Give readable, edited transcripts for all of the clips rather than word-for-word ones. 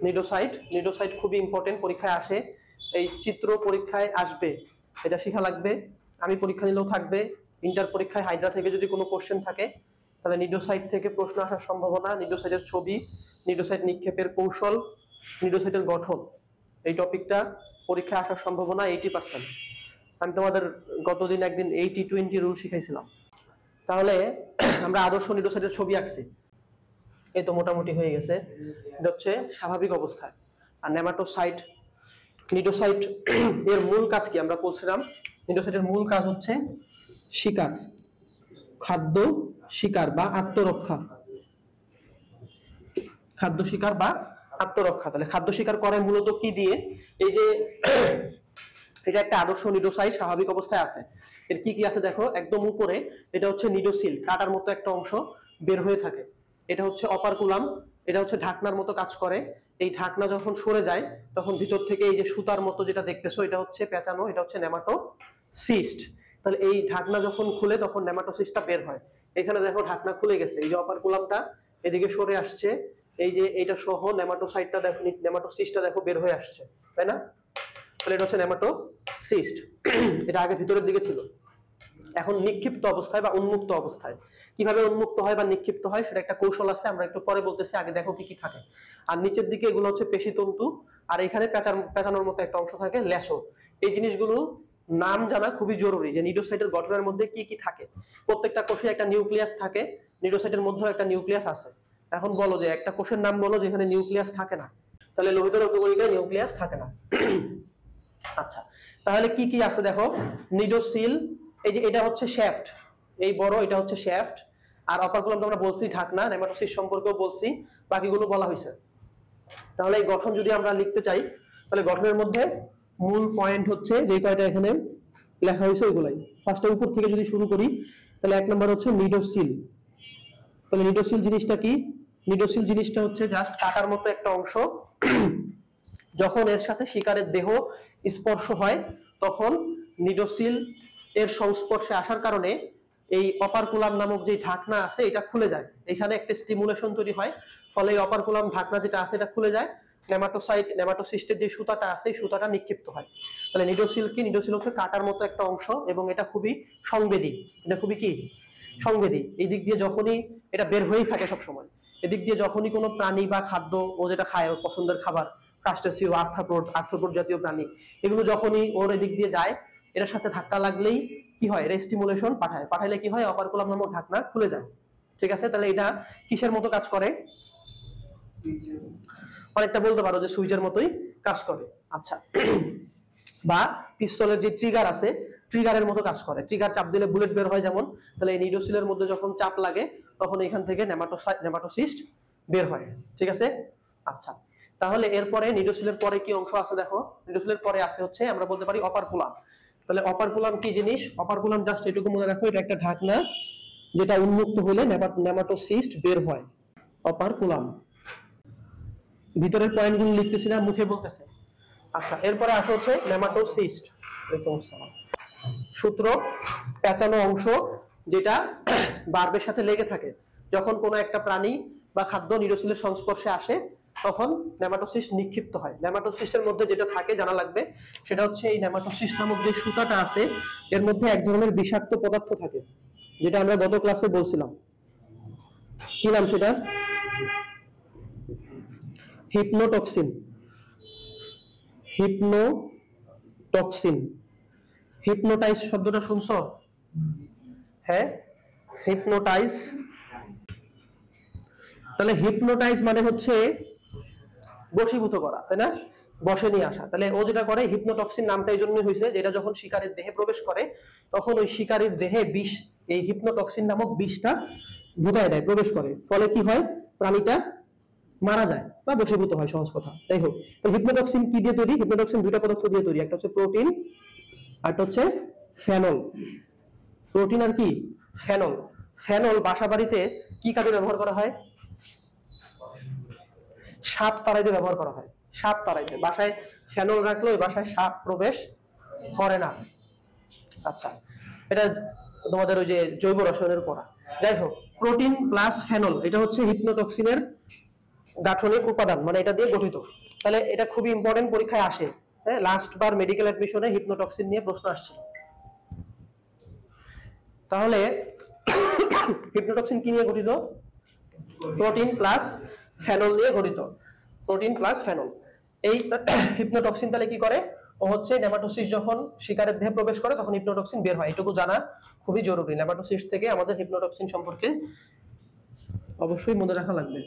Nidocyte. Nidocyte খুবই important, পরীক্ষায় আসে, এই চিত্র পরীক্ষায় আসবে, এটা শেখা লাগবে। আমি পরীক্ষা নিলেও থাকবে, ইন্টার পরীক্ষায় হাইড্রা থেকে যদি কোনো কোশ্চেন থাকে তাহলে নিডোসাইট থেকে প্রশ্ন আসার সম্ভাবনা, নিডোসাইটের ছবি, নিডোসাইট নিক্ষেপের কৌশল, নিডোসাইটের গঠন, এই টপিকটা পরীক্ষায় আসার সম্ভাবনা 80%। আমি তোমাদের গতদিন একদিন 80-20 রুল শিখাইছিলাম। তাহলে আমরা আদর্শ নিডোসাইটের ছবি আঁকছি, এই তো মোটামুটি হয়ে গেছে। এটা হচ্ছে স্বাভাবিক অবস্থায়। আর নেমাটোসাইট, নিডোসাইট এর মূল কাজ কি আমরা বলছিলাম? নিডোসাইটের মূল কাজ হচ্ছে শিকার, খাদ্য শিকার বা আত্মরক্ষা, খাদ্য শিকার বা আত্মরক্ষা। তাহলে খাদ্য শিকার করে মূলত কি দিয়ে? এই যে এটা একটা আদর্শ নিডোসাইট স্বাভাবিক অবস্থায় আছে, এর কি কি আছে দেখো, একদম উপরে এটা হচ্ছে নিডোসিল, কাটার মতো একটা অংশ বের হয়ে থাকে, এটা হচ্ছে অপারকুলাম, এটা হচ্ছে ঢাকনার মতো কাজ করে। এই ঢাকনা যখন সরে যায় তখন ভিতর থেকে এই যে সুতার মতো যেটা দেখতেছো এটা হচ্ছে পেঁচানো, এটা হচ্ছে নেমাটোসিস্ট। তাহলে এই ঢাকনা যখন খুলে তখন নেমাটোসিস্টটা বের হয়। এখানে দেখো ঢাকনা খুলে গেছে, এই যে অপারকুলামটা এদিকে সরে আসছে, এই যে এইটা সহ নেমাটোসাইটটা দেখো, নেমাটোসিস্টটা দেখো বের হয়ে আসছে, তাই না? তাহলে এটা হচ্ছে নেমাটোসিস্ট। এটা আগে ভিতরের দিকে ছিল, এখন নিক্ষিপ্ত অবস্থায় বা উন্মুক্ত অবস্থায়। কিভাবে উন্মুক্ত হয় বা নিক্ষিপ্ত হয় সেটা একটা কৌশল আছে, আমরা একটু পরে বলতেছি, আগে দেখো কি কি থাকে। আর নিচের দিকে এগুলো হচ্ছে পেশিতন্তু, আর এখানে পেঁচানোর মতো একটা অংশ থাকে ল্যাসো। এই জিনিসগুলো নাম জানা খুবই জরুরি, যে নিডোসাইটের গঠনের মধ্যে কি কি থাকে। প্রত্যেকটা কোষে একটা নিউক্লিয়াস থাকে, নিডোসাইটের মধ্যেও একটা নিউক্লিয়াস আছে। এখন বলো যে একটা কোষের নাম বলো যেখানে নিউক্লিয়াস থাকে না। তাহলে লোহিত রক্তকণিকায় নিউক্লিয়াস থাকে না। আচ্ছা, তাহলে কি কি আছে দেখো, নিডোসিল, এই যে এটা হচ্ছে শ্যাফট, এই বড় এটা হচ্ছে শ্যাফট, আর অপারকুলাম তো আমরা বলছি ঢাকনা, নেমাটোসিস সম্পর্কেও বলছি, বাকিগুলো বলা হয়েছে। তাহলে এই গঠন যদি আমরা লিখতে চাই তাহলে গঠনের মধ্যে মূল পয়েন্ট হচ্ছে যে কয়টা এখানে লেখা হয়েছে ওইগুলাই। ফার্স্টে উপর থেকে যদি শুরু করি তাহলে এক নম্বর হচ্ছে নিডোসিল। তাহলে নিডোসিল জিনিসটা কি? নিডোসিল জিনিসটা হচ্ছে জাস্ট কাটার মতো একটা অংশ, যখন এর সাথে শিকারের দেহ স্পর্শ হয় তখন নিডোসিল এর সংস্পর্শে আসার কারণে এই অপারকুলাম নামক যে ঢাকনা আছে এটা খুলে যায়, এখানে একটা স্টিমুলেশন তৈরি হয়, ফলে এই অপারকুলাম ঢাকনা যেটা আছে এটা খুলে যায়, নেমাটোসাইট নেমাটোসিস্টের যে সুতাটা আছে এই সুতাটা নিক্ষিপ্ত হয়। তাহলে নিডোসিল কি? নিডোসিল হচ্ছে কাটার মতো একটা অংশ এবং এটা খুবই সংবেদী, এটা খুবই কি সংবেদী। এই দিক দিয়ে যখনই এটা বের হয়েই থাকে সবসময়, এদিক দিয়ে যখনই কোনো প্রাণী বা খাদ্য ও যেটা খায় ওর পছন্দের খাবার, ক্রাস্টেসিও, আর্থ্রোপোড জাতীয় প্রাণী, এগুলো যখনই ওর এদিক দিয়ে যায় এটার সাথে ধাক্কা লাগলেই কি হয়, এটা স্টিমুলেশন পাঠায়, পাঠাইলে কি হয়, অপারকুলাম নামক ঢাকনা খুলে যায়। ঠিক আছে, তাহলে এটা কিসের মতো কাজ করে? অনেকটা বলতে পারো যে সুইচের মতোই কাজ করে। আচ্ছা, বা পিস্তলের যে ট্রিগার আছে ট্রিগারের মতো কাজ করে, ট্রিগার চাপ দিলে বুলেট বের হয় যেমন, তাহলে এই নিডোসিলের মধ্যে যখন চাপ লাগে তখন এখান থেকে নেমাটোসিস্ট বের হয়। ঠিক আছে, আচ্ছা, তাহলে এরপরে নিডোসিলের পরে কি অংশ আছে দেখো, নিডোসিলের পরে আছে হচ্ছে আমরা বলতে পারি অপারকুলাম। তাহলে অপারকুলাম কি জিনিস? অপারকুলাম জাস্ট এটুকু মনে রাখো, এটা একটা ঢাকনা যেটা উন্মুক্ত হলে নেমাটোসিস্ট বের হয়, অপারকুলাম। ভিতরের পয়েন্টগুলো লিখতেছি না, মুখে বলতেছে। আচ্ছা, এরপরে আসে হচ্ছে নেমাটোসিস্ট। সূত্র, পেঁচানো অংশ যেটা বার্বের সাথে লেগে থাকে, যখন কোনো একটা প্রাণী বা খাদ্য নিডোসিলের সংস্পর্শে আসে তখন নেমাটোসিস্ট নিক্ষিপ্ত হয়। নেমাটোসিস্টের মধ্যে যেটা থাকে জানা লাগবে, সেটা হচ্ছে এই নেমাটোসিস্ট নামক যে সুতাটা আছে এর মধ্যে এক ধরনের বিষাক্ত পদার্থ থাকে, যেটা আমরা গত ক্লাসে বলছিলাম। কি নাম সেটা? হিপনোটক্সিন। হিপনোটক্সিন। হিপনোটাইজ শব্দটা শুনছো? হ্যাঁ, হিপনোটাইজ। তাহলে হিপনোটাইজ মানে হচ্ছে বশীভূত করা, তাই না? বশে নিয়ে আসা। তাহলে ও যেটা করে, হিপনোটক্সিন নামটা এই জন্যই হয়েছে যে এটা যখন শিকারীর দেহে প্রবেশ করে তখন ওই শিকারীর দেহে বিষ, এই হিপনোটক্সিন নামক বিষটা ঢুকায় দেয়, প্রবেশ করে, ফলে কি হয়, প্রাণীটা মারা যায় বা বশীভূত হয়, সহজ কথা। তাই হোক, তো হিপনোটক্সিন কি দিয়ে তৈরি? হিপনোটক্সিন দুইটা পদার্থ দিয়ে তৈরি, একটা হচ্ছে প্রোটিন আর একটা হচ্ছে ফেনল। প্রোটিন আর কি? ফেনল। ফেনল বাসা বাড়িতে কি কাজে ব্যবহার করা হয়? সাপ তাড়াইতে ব্যবহার করা হয়। সাপ তাড়াইতে বাসায় ফেনল রাখলে ওই বাসায় সাপ প্রবেশ করে না। আচ্ছা, এটা তোমাদের ওই যে জৈব রসায়নের পড়া। যাই হোক, প্রোটিন প্লাস ফেনল এটা হচ্ছে হিপনোটক্সিনের গাঠনিক উপাদান, মানে এটা দিয়ে গঠিত। তাহলে এটা খুবই ইম্পর্টেন্ট, পরীক্ষায় আসে। হ্যাঁ, লাস্ট বার মেডিকেল অ্যাডমিশনে হিপনোটক্সিন নিয়ে প্রশ্ন আসছে। তাহলে হিপনোটক্সিন কি নিয়ে গঠিত? প্রোটিন প্লাস ফেনল নিয়ে গঠিত। Protein plus phenol. এই হিপনোটক্সিন তাহলে কি করে? ও হচ্ছে নেমাটোসিস্ট যখন শিকারের দেহে প্রবেশ করে তখন হিপনোটক্সিন বের হয়। এটুকু জানা খুবই জরুরি। নেমাটোসিস্ট থেকে আমাদের হিপনোটক্সিন সম্পর্কে অবশ্যই মনে রাখা লাগবে।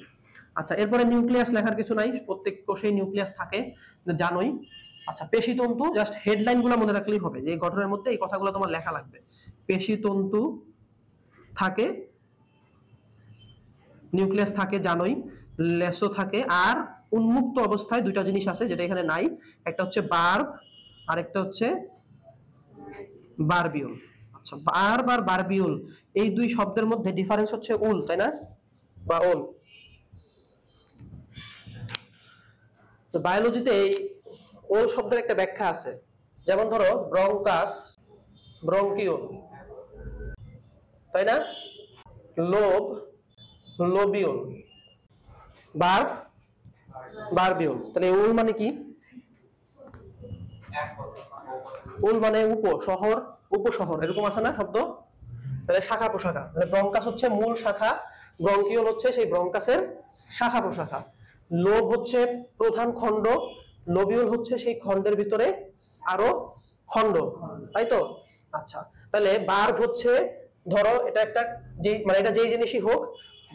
আচ্ছা, এরপরে নিউক্লিয়াস লেখার কিছু নাই, প্রত্যেক কোষেই নিউক্লিয়াস থাকে, জানোই। আচ্ছা, পেশিতন্তু জাস্ট হেডলাইন গুলো মনে রাখলেই হবে, যে এই গঠনের মধ্যে এই কথাগুলো তোমার লেখা লাগবে। পেশিতন্তু থাকে, নিউক্লিয়াস থাকে জানোই, লেসো থাকে, আর উন্মুক্ত অবস্থায় দুইটা জিনিস আছে যেটা এখানে নাই, একটা হচ্ছে বার্ব আর একটা হচ্ছে বারবিউল। আচ্ছা, বার্ব আর বারবিউল এই দুই শব্দের মধ্যে ডিফারেন্স হচ্ছে উল, তাই না? বা ওল। তো বায়োলজিতে এই ওল শব্দের একটা ব্যাখ্যা আছে। যেমন ধরো ব্রঙ্কাস, ব্রঙ্কিউল, তাই না? Lobe, lobule, barb, barbule. তাহলে উল মানে কি? উল মানে উপশহর, উপশহর এরকম আছে না শব্দ? তাহলে শাখা প্রশাখা। তাহলে ব্রঙ্কাস হচ্ছে মূল শাখা, ব্রঙ্কিউল হচ্ছে সেই ব্রঙ্কাসের শাখা প্রশাখা, লোব হচ্ছে প্রধান খণ্ড, লোবিউল হচ্ছে সেই খণ্ডের ভিতরে আরো খণ্ড, তাই তো? আচ্ছা, তাহলে বার্ব হচ্ছে, ধরো এটা একটা যে মানে এটা যেই জিনিসই হোক,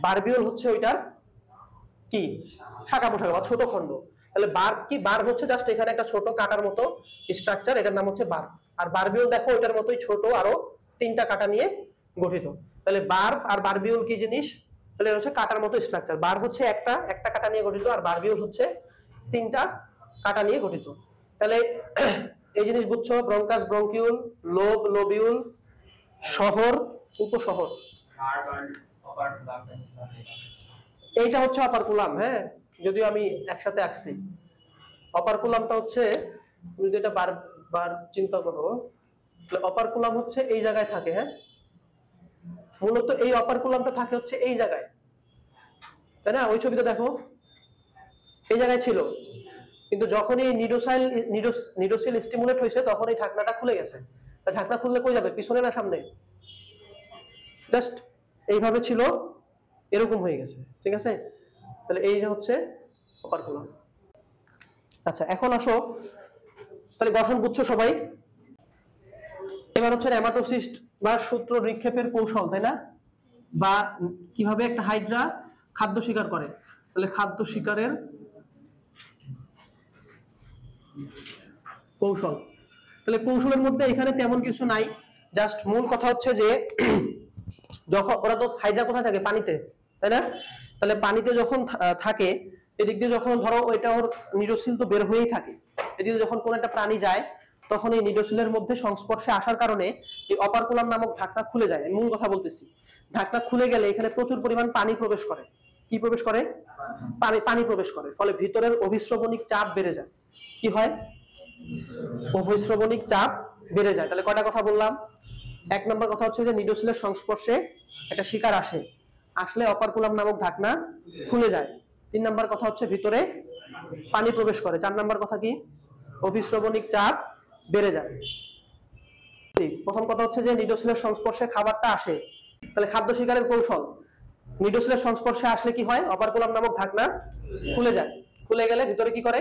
বারবিউল হচ্ছে ওইটার কি শাখা প্রশাখা বা ছোট খণ্ড। তাহলে বার্ব কি? বার্ব হচ্ছে জাস্ট এখানে একটা ছোট কাটার মতো স্ট্রাকচার, এটার নাম হচ্ছে বার্ব। আর বারবিউল দেখো ওইটার মতোই ছোট আরো তিনটা কাটা নিয়ে গঠিত। তাহলে বার্ব আর বারবিউল কি জিনিস? তাহলে এটা হচ্ছে কাটার মতো স্ট্রাকচার। বার্ব হচ্ছে একটা কাটা নিয়ে গঠিত, আর বারবিউল হচ্ছে তিনটা কাটা নিয়ে গঠিত। তাহলে এই জিনিস বুঝছো? ব্রঙ্কাস, ব্রঙ্কিউল, লোব, লোবিউল, শহর, উপশহর। এইটা হচ্ছে অপারকুলাম। হ্যাঁ, যদিও আমি একসাথে আঁকছি। অপারকুলামটা হচ্ছে, তুমি যদি এটা বারবার চিন্তা করো, অপারকুলাম হচ্ছে এই জায়গায় থাকে। হ্যাঁ, মূলত এই অপারকুলামটা থাকে হচ্ছে এই জায়গায়, তাই না? ওই ছবিটা দেখো, এই জায়গায় ছিল, কিন্তু যখন এই নিডোসিল স্টিমুলেট হয়েছে তখন এই ঢাকনাটা খুলে গেছে। ঢাকনা খুললে কই যাবে? পিছনে না সামনে? জাস্ট এইভাবে ছিল, এরকম হয়ে গেছে, ঠিক আছে? তাহলে এই যে হচ্ছে অপারকুলাম। আচ্ছা, এখন আসো, তাহলে গঠন বুঝছো সবাই? এবার হচ্ছে নেমাটোসিস্ট বা সূত্র নিক্ষেপের কৌশল, তাই না? বা কিভাবে একটা হাইড্রা খাদ্য শিকার করে। তাহলে খাদ্য শিকারের কৌশল। তাহলে কৌশলের মধ্যে এখানে তেমন কিছু নাই, জাস্ট মূল কথা হচ্ছে যে যখন ওরা তো হাইড্রা কোথায় থাকে? পানিতে, তাই না? তাহলে পানিতে যখন থাকে, এদিক দিয়ে যখন ধরো এটা ওর নিডোসিল তো বের হয়েই থাকে, এদিকে যখন কোন একটা প্রাণী যায় তখন এই নিডোসিলের মধ্যে সংস্পর্শে আসার কারণে এই অপারকুলাম নামক ঢাকনা খুলে যায়। মূল কথা বলতেছি, ঢাকনা খুলে গেলে এখানে প্রচুর পরিমাণ পানি প্রবেশ করে। কি প্রবেশ করে? পানি প্রবেশ করে, ফলে ভিতরের অভিস্রবণিক চাপ বেড়ে যায়। কি হয়? অভিস্রবণিক চাপ বেড়ে যায়। তাহলে কয়টা কথা বললাম? এক নম্বর কথা হচ্ছে যে নিডোসিলের সংস্পর্শে একটা শিকার আসলে অপারকুলাম নামক ঢাকনা খুলে যায়। 3 নম্বর কথা হচ্ছে ভিতরে পানি প্রবেশ করে। 4 নম্বর কথা কি? অভিস্রবণিক চাপ বেড়ে যায়। প্রথম কথা হচ্ছে যে নিডোসিলের সংস্পর্শে খাবারটা আসে। তাহলে খাদ্য শিকারের কৌশল, নিডোসিলের সংস্পর্শে আসলে কি হয়? অপারকুলাম নামক ঢাকনা খুলে যায়। খুলে গেলে ভিতরে কি করে?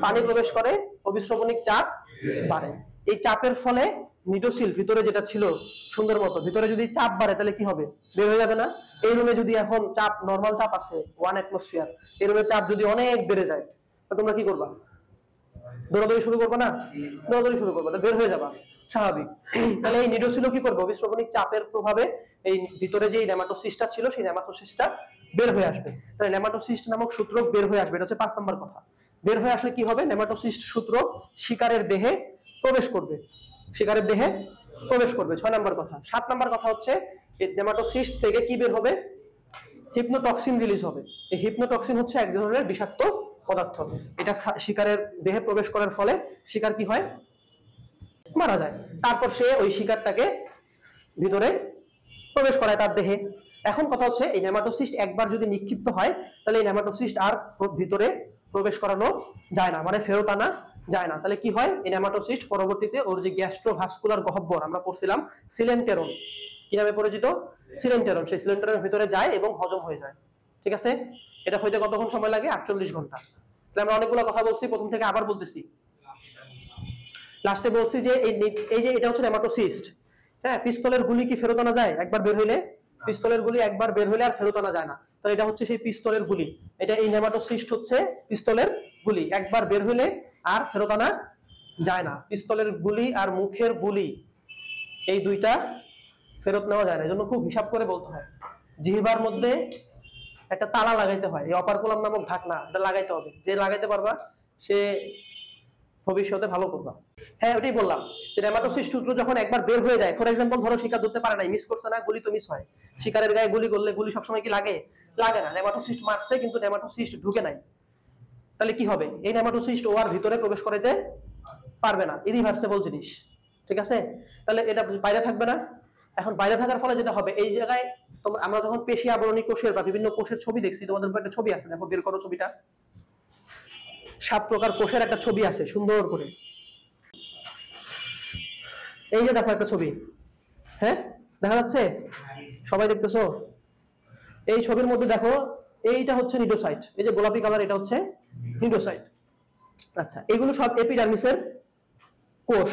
পানি প্রবেশ করে, অভিস্রবণিক চাপ বাড়ে। এই চাপের ফলে নিডোসিল ভিতরে যেটা ছিল সুন্দর মতো, ভিতরে যদি চাপ বাড়ে তাহলে কি হবে? বের হয়ে যাবে না? এই রুমে যদি এখন চাপ, নরমাল চাপ আছে 1 অ্যাটমসফিয়ার, এই রুমের চাপ যদি অনেক বেড়ে যায় তাহলে তোমরা কি করবা? দৌড়াদৌড়ি শুরু করবা না? দৌড়াদৌড়ি শুরু করবা, বের হয়ে যাবা, স্বাভাবিক। তাহলে এই নিডোসিলও কি করবে? অভিস্রবণিক চাপের প্রভাবে এই ভিতরে যে নেমাটোসিস্টটা ছিল সেই নেমাটোসিস্টটা বের হয়ে আসবে। তাহলে নেমাটোসিস্ট নামক সূত্রক বের হয়ে আসবে। এটা হচ্ছে 5 নম্বর কথা। বের হয়ে আসলে কি হবে? নেমাটোসিস্ট সূত্রক শিকারের দেহে প্রবেশ করবে, শিকারের দেহে প্রবেশ করবে। 6 নম্বর কথা। 7 নম্বর কথা হচ্ছে এই নেমাটোসিস্ট থেকে কি বের হবে? হিপনোটক্সিন রিলিজ হবে। এই হিপনোটক্সিন হচ্ছে এক ধরনের বিষাক্ত পদার্থ। এটা শিকারের দেহে প্রবেশ করার ফলে শিকার কি হয়? মারা যায়। তারপর সে ওই শিকারটাকে ভিতরে প্রবেশ করায় তার দেহে। এখন কথা হচ্ছে এই নেমাটোসিস্ট একবার যদি নিক্ষিপ্ত হয় তাহলে এই নেমাটোসিস্ট আর ভিতরে প্রবেশ করানো যায় না, মানে ফেরত আনা যায় না। তাহলে কি হয়, এই নেমাটোসিস্ট পরবর্তীতে ওর যে গ্যাস্ট্রোভাস্কুলার গহ্বর আমরা পড়ছিলাম সিলেন্টেরন, কি নামে পরিচিত, সিলেন্টেরন, সেই সিলেন্টেরনের ভিতরে যায় এবং হজম হয়ে যায়। ঠিক আছে, এটা হইতে কতক্ষণ সময় লাগে, 48 ঘন্টা। তাহলে আমরা অনেকগুলো কথা বলছি, প্রথম থেকে আবার বলতেছি। লাস্টে বলছি যে এই যে এটা হচ্ছে নেমাটোসিস্ট, হ্যাঁ, পিস্তলের গুলি কি ফেরত আনা যায়? একবার বের হইলে, পিস্তলের গুলি একবার বের হইলে আর ফেরত আনা যায় না। তাহলে এটা হচ্ছে সেই পিস্তলের গুলি, এটা এই নেমাটোসিস্ট হচ্ছে পিস্তলের গুলি, একবার বের হইলে আর ফেরত আনা যায় না। পিস্তলের গুলি আর মুখের গুলি এই দুইটা ফেরত নেওয়া যায় না, এজন্য খুব হিসাব করে বলতে হয়। জিহ্বার মধ্যে একটা তালা লাগাইতে হয়, এই অপারকুলাম নামক ঢাকনা, এটা লাগাইতে হবে। যে লাগাইতে পারবা সে ভবিষ্যতে ভালো করবা। হ্যাঁ, ওটাই বললাম যে নেমাটোসিস্ট সূত্র যখন একবার বের হয়ে যায়, ফর এক্সাম্পল ধরো শিকার ধরতে পারে নাই, মিস করছে না, গুলি তো মিস হয়। শিকারের গায়ে গুলি করলে গুলি সবসময় কি লাগে? লাগে না। নেমাটোসিস্ট মারছে কিন্তু নেমাটোসিস্ট ঢুকে নাই, তাহলে কি হবে, এই নেমাটোসিস্ট ও আর ভিতরে প্রবেশ করাইতে পারবে না, ইরিভার্সেবল জিনিস। ঠিক আছে, তাহলে এটা বাইরে থাকবে না। এখন বাইরে থাকার ফলে যেটা হবে, এই জায়গায় আমরা যখন পেশি আবরণী কোষের বা বিভিন্ন কোষের ছবি দেখছি, তোমাদের উপর একটা ছবি আছে, দেখো, বের করো ছবিটা। 7 প্রকার কোষের একটা ছবি আছে সুন্দর করে, এই যে দেখো একটা ছবি, হ্যাঁ দেখা যাচ্ছে, সবাই দেখতেছো? এই ছবির মধ্যে দেখো, এইটা হচ্ছে নিডোসাইট, এই যে গোলাপি কালার, এটা হচ্ছে নিডোসাইট। আচ্ছা, এগুলো সব এপিডার্মিসের কোষ।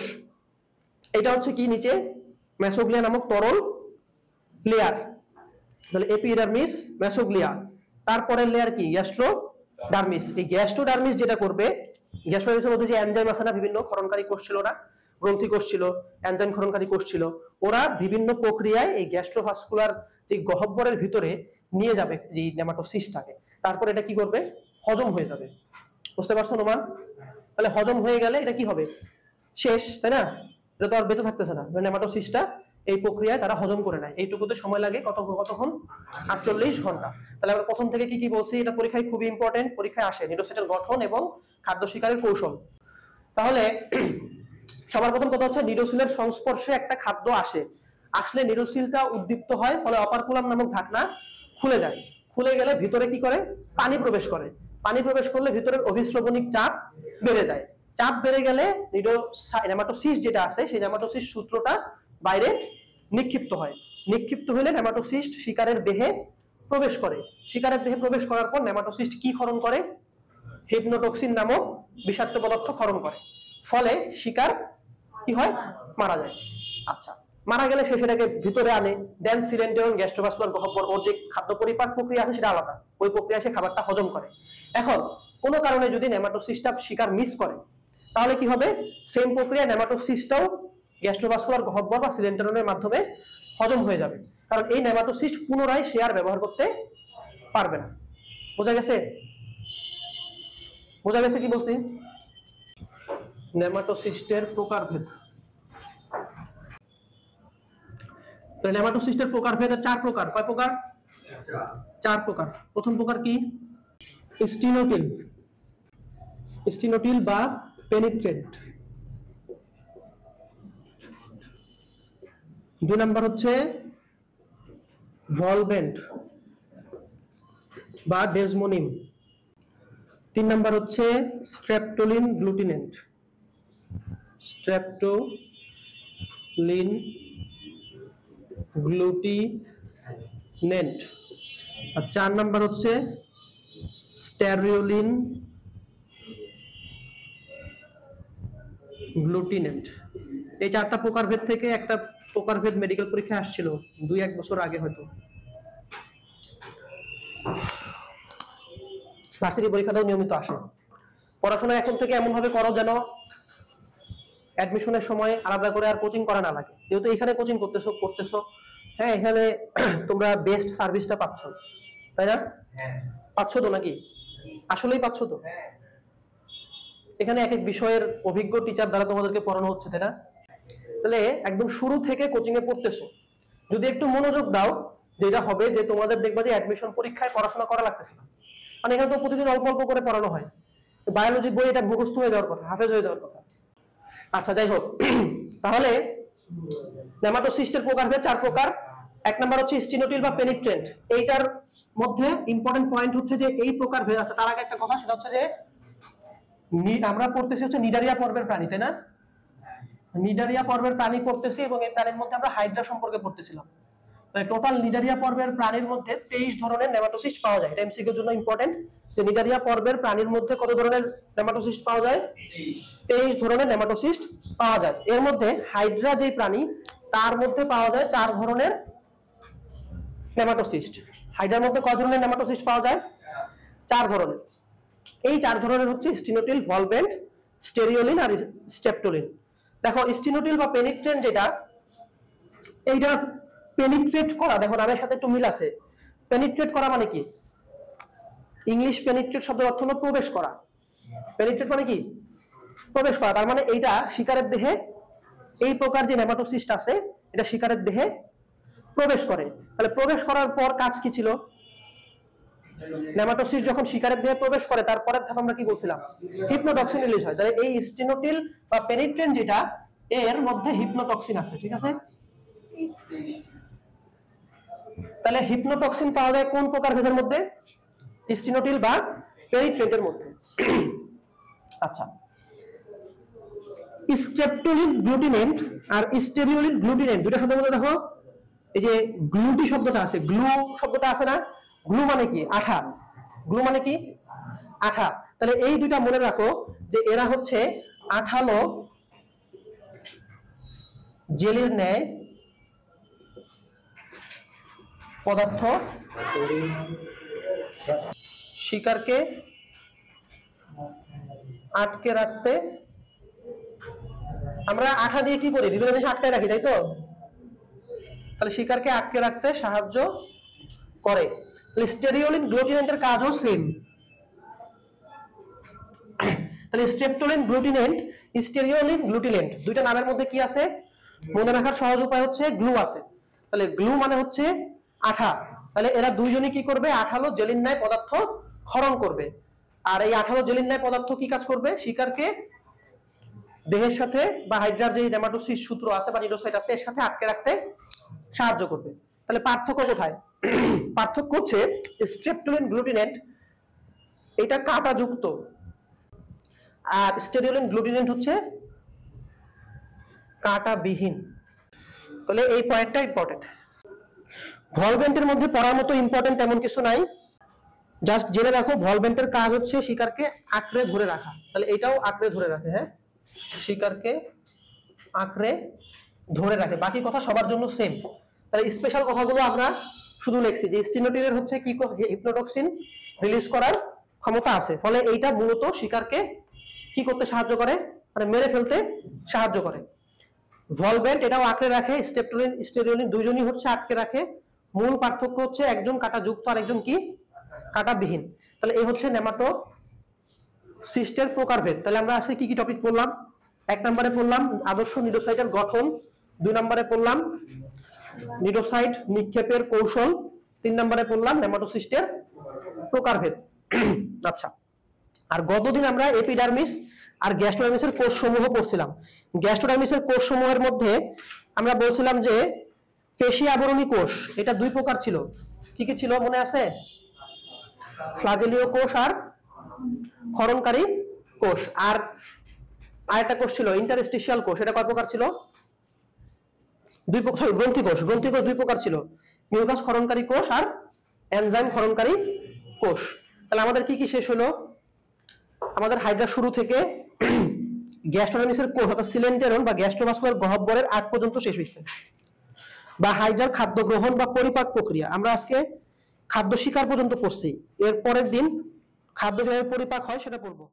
এটা হচ্ছে কি, নিচে মেসোগ্লিয়া নামক তরল লেয়ার, তাহলে এপিডার্মিস, মেসোগ্লিয়া, তারপরের লেয়ার কি, গ্যাস্ট্রোডার্মিস। এই গ্যাস্ট্রোডার্মিস যেটা করবে, গ্যাস্ট্রোডার্মিসের মধ্যে যে এনজাইম আছে না, বিভিন্ন ক্ষরণকারী কোষ ছিল না, গ্রন্থি কোষ ছিল, এনজাইম ক্ষরণকারী কোষ ছিল, ওরা বিভিন্ন প্রক্রিয়ায় এই গ্যাস্ট্রোভাস্কুলার যে গহ্বরের ভিতরে নিয়ে যাবে এই নেমাটোসিস্টটাকে, তারপর এটা কি করবে, হজম হয়ে যাবে। বুঝতে পারছো নোমান? তাহলে হজম হয়ে গেলে এটা কি হবে, শেষ, তাই না? এটা তো আর বেঁচে থাকতেছে না, নেমাটোসিস্টটা এই প্রক্রিয়ায় তারা হজম করে নেয়। এইটুকুতে সময় লাগে কতক্ষণ, 48 ঘন্টা। তাহলে আমরা প্রথম থেকে কি কি বলছি, এটা পরীক্ষায় খুবই ইম্পর্টেন্ট, পরীক্ষায় আসে নিডোসাইটের গঠন এবং খাদ্য শিকারের কৌশল। তাহলে সবার প্রথম কথা হচ্ছে, নিডোসিলের সংস্পর্শে একটা খাদ্য আসলে নিডোসিলটা উদ্দীপ্ত হয়, ফলে অপারকুলাম নামক ঢাকনা খুলে যায়। খুলে গেলে ভিতরে কি করে, পানি প্রবেশ করে। পানি প্রবেশ করলে ভিতরের অভিস্রবণিক চাপ বেড়ে যায়। চাপ বেড়ে গেলে নেমাটোসিস্ট যেটা আছে, সেই নেমাটোসিস্ট সূত্রটা বাইরে নিক্ষিপ্ত হয়। নিক্ষিপ্ত হলে নেমাটোসিস্ট শিকারের দেহে প্রবেশ করে। শিকারের দেহে প্রবেশ করার পর নেমাটোসিস্ট কি ক্ষরণ করে, হিপনোটক্সিন নামক বিষাক্ত পদার্থ ক্ষরণ করে, ফলে শিকার কি হয়, মারা যায়। আচ্ছা, মারা গেলে সে সেটাকে ভিতরে আনে, দেন সিলেন্টেরন গ্যাস্ট্রোভাস্কুলার গহ্বর, ওর যে খাদ্য পরিপাক প্রক্রিয়া আছে সেটা আলাদা, ওই প্রক্রিয়ায় সে খাবারটা হজম করে। এখন কোনো কারণে যদি নেমাটোসিস্টটা শিকার মিস করে, তাহলে কি হবে, সেম প্রক্রিয়া নেমাটোসিস্টটাও গ্যাস্ট্রোভাস্কুলার গহ্বর বা সিলেন্টেরনের মাধ্যমে হজম হয়ে যাবে, কারণ এই নেমাটোসিস্ট পুনরায় সে আর ব্যবহার করতে পারবে না। বোঝা গেছে? বোঝা গেছে কি বলছি? নেমাটোসিস্টের প্রকারভেদ। নেমাটোসিস্টের প্রকারভেদ 4 প্রকার। কয় প্রকার? 4 প্রকার। প্রথম প্রকার কি, স্টিনোটিল বা পেনিট্রেন্ট। 2 নাম্বার হচ্ছে ভলভেন্ট বা ডেসমোনিম। 3 নাম্বার হচ্ছে স্ট্রেপ্টোলিন গ্লুটিনেন্ট, আর 4 নাম্বার হচ্ছে স্টেরিওলিন গ্লুটিনেন্ট। এই 4টা প্রকারভেদ থেকে একটা প্রকারভেদ মেডিকেল পরীক্ষা আসছিল 2-1 বছর আগে, হয়তো ভার্সিটি পরীক্ষাটাও নিয়মিত আসে। পড়াশোনা এখন থেকে এমন ভাবে করো যেন অ্যাডমিশনের সময় আলাদা করে আর কোচিং করা না লাগে, যেহেতু এখানে কোচিং করতেছো, হ্যাঁ, এখানে তোমরা বেস্ট সার্ভিসটা পাচ্ছ, তাই না? পাচ্ছ তো নাকি? আসলেই পাচ্ছ তো? এখানে এক এক বিষয়ের অভিজ্ঞ টিচার দ্বারা তোমাদেরকে পড়ানো হচ্ছে, তাই না? তাহলে একদম শুরু থেকে কোচিং এ পড়তেছো, যদি একটু মনোযোগ দাও, যেটা হবে যে তোমাদের দেখবা যে অ্যাডমিশন পরীক্ষায় পড়াশোনা করা লাগতেছে না। মানে এখানে তো প্রতিদিন অল্প অল্প করে পড়ানো হয়, বায়োলজি বই এটা মুখস্থ হয়ে যাওয়ার কথা, হাফেজ হয়ে যাওয়ার কথা। আচ্ছা, যাই হোক, তাহলে নেমাটোসিস্টের প্রকারভেদ 4 প্রকার। এক নাম্বার হচ্ছে স্টেনোটিল বা পেনিট্রেন্ট। এইটার মধ্যে ইম্পর্টেন্ট পয়েন্ট হচ্ছে যে এই প্রকার ভেদ আছে। তার আগে একটা কথা, সেটা হচ্ছে যে আমরা পড়তেছি হচ্ছে নিডারিয়া পর্বের প্রাণী, তাই না? নিডারিয়া পর্বের প্রাণী পড়তেছি এবং এই প্রাণীর মধ্যে আমরা হাইড্রা সম্পর্কে পড়তেছিলাম। টোটাল নিডারিয়া পর্বের প্রাণীর মধ্যে 23 ধরনের নেমাটোসিস্ট পাওয়া যায়। এটা এমসিকিউর জন্য ইম্পর্টেন্ট যে নিডারিয়া পর্বের প্রাণীর মধ্যে কত ধরনের নেমাটোসিস্ট পাওয়া যায়? 23 ধরনের নেমাটোসিস্ট পাওয়া যায়। এর মধ্যে হাইড্রা যে প্রাণী, তার মধ্যে পাওয়া যায় 4 ধরনের নেমাটোসিস্ট। হাইড্রার মধ্যে কয় ধরনের নেমাটোসিস্ট পাওয়া যায়? 4 ধরনের। এই 4 ধরনের হচ্ছে স্টেনোটিল, ভলভেন্ট, স্টেরিওলিন আর স্টেপটোলিন। দেখো স্টেনোটিল বা পেনিট্রেন্ট যেটা, এইটা পেনিট্রেট করা, দেখো নামের সাথে একটু মিল আছে। পেনিট্রেট করা মানে কি? ইংলিশ পেনিট্রেট শব্দের অর্থ হলো প্রবেশ করা। পেনিট্রেট মানে কি? প্রবেশ করা। তার মানে এইটা শিকারের দেহে, এই প্রকার যে নেমাটোসিস্ট আছে, এটা শিকারের দেহে প্রবেশ করে। তাহলে প্রবেশ করার পর কাজ কি ছিল? নেমাটোসিস্ট যখন শিকারের দেহে প্রবেশ করে, তারপরের ধাপ আমরা কি বলছিলাম? হিপনোটক্সিন রিলিজ হয়। তাহলে এই স্টেনোটিল বা পেনিট্রেন্ট যেটা, এর মধ্যে হিপনোটক্সিন আছে, ঠিক আছে? তাহলে হিপনোটক্সিন পাওয়া যায় কোন প্রকার ভেদের মধ্যে? স্টেনোটিল বা পেনিট্রেন্টের মধ্যে। আচ্ছা, স্ট্রেপটোলিন গ্লুটিনেন্ট আর স্টেরিওলিন গ্লুটিনেন্ট, দুটো শব্দের মধ্যে দেখো এই যে গ্লুটি শব্দটা আছে, গ্লু শব্দটা আছে না? গ্লু মানে কি? আঠা। গ্লু মানে কি? আঠা। তাহলে এই দুইটা মনে রাখো যে এরা হচ্ছে আঠালো জেলির ন্যায় পদার্থ, শিকারকে আটকে রাখতে, আমরা আঠা দিয়ে কি করি? বিভিন্ন জিনিস আটকে রাখি, তাই তো? তাহলে শিকারকে আটকে রাখতে সাহায্য করে। তাহলে স্টেরিওলিন গ্লুটিনেন্টের কাজও সেম। তাহলে স্ট্রেপটোলিন গ্লুটিনেন্ট, স্টেরিওলিন গ্লুটিনেন্ট, দুইটা নামের মধ্যে কি আছে? মনে রাখার সহজ উপায় হচ্ছে গ্লু আছে। তাহলে গ্লু মানে হচ্ছে আঠা। তাহলে এরা দুইজনই কি করবে? আঠালো জেলির ন্যায় পদার্থ ক্ষরণ করবে। আর এই আঠালো জেলির ন্যায় পদার্থ কি কাজ করবে? শিকারকে দেহের সাথে বা হাইড্রার যে নেমাটোসিস্ট সূত্র আছে বা নিডোসাইট আছে, এর সাথে আটকে রাখতে সাহায্য করবে। তাহলে পার্থক্য কোথায়? পার্থক্য হচ্ছে স্ট্রেপটোলিন গ্লুটিনেন্ট এটা কাঁটা যুক্ত, আর স্টেরিওলিন গ্লুটিনেন্ট হচ্ছে কাঁটা বিহীন। তাহলে এই পয়েন্টটা ইম্পর্টেন্ট। ভলভেন্টের মধ্যে পড়ার মতো ইম্পর্টেন্ট তেমন কিছু নাই, জাস্ট জেনে রাখো ভলভেন্টের কাজ হচ্ছে শিকারকে আঁকড়ে ধরে রাখা। তাহলে এটাও আঁকড়ে ধরে রাখে, হ্যাঁ, শিকারকে আঁকড়ে ধরে রাখে। বাকি কথা সবার জন্য সেম। তাহলে স্পেশাল কথাগুলো আমরা শুধু লিখছি যে স্টেনোটিলের হচ্ছে কি, হিপনোটক্সিন রিলিজ করার ক্ষমতা আছে, ফলে এইটা মূলত শিকারকে কি করতে সাহায্য করে? মানে মেরে ফেলতে সাহায্য করে। ভলভেন্ট এটাও আঁকড়ে রাখে, স্টেপটোলিন স্টেরিওলিন দুইজনই হচ্ছে আটকে রাখে। মূল পার্থক্য হচ্ছে একজন কাঁটা যুক্ত আর একজন কি কাঁটা বিহীন। তাহলে এই হচ্ছে নেমাটোসিস্টের প্রকারভেদ। তাহলে আমরা আজকে কি কি টপিক পড়লাম? 1 নম্বরে পড়লাম আদর্শ নিডোসাইটের গঠন, 2 নম্বরে পড়লাম নিডোসাইট নিক্ষেপের কৌশল, 3 নম্বরে পড়লাম নেমাটোসিস্টের প্রকারভেদ। আচ্ছা, আর গতদিন আমরা এপিডার্মিস আর গ্যাস্ট্রোডার্মিসের কোষ সমূহ পড়ছিলাম। গ্যাস্ট্রোডার্মিসের কোষ সমূহের মধ্যে আমরা বলছিলাম যে পেশি আবরণী কোষ, এটা 2 প্রকার ছিল। কি কি ছিল মনে আছে? ফ্লাজেলীয় কোষ আর ক্ষরণকারী কোষ। আর আরেকটা কোষ ছিল ইন্টারস্টিশিয়াল কোষ, এটা কয় প্রকার ছিল? 2 প্রকার। গ্রন্থি কোষ, গ্রন্থি কোষ 2 প্রকার ছিল, মিউকাস ক্ষরণকারী কোষ আর এনজাইম ক্ষরণকারী কোষ। তাহলে আমাদের কি কি শেষ হলো? আমাদের হাইড্রা শুরু থেকে গ্যাস্ট্রোডার্মিসের কোষ অর্থাৎ সিলেন্টেরন বা গ্যাস্ট্রোভাস্কুলার গহ্বরের আগ পর্যন্ত শেষ হয়েছে। বা হাইড্রার খাদ্য গ্রহণ বা পরিপাক প্রক্রিয়া, আমরা আজকে খাদ্য শিকার পর্যন্ত পড়ছি। এর পরের দিন খাদ্য কিভাবে পরিপাক হয় সেটা পড়বো।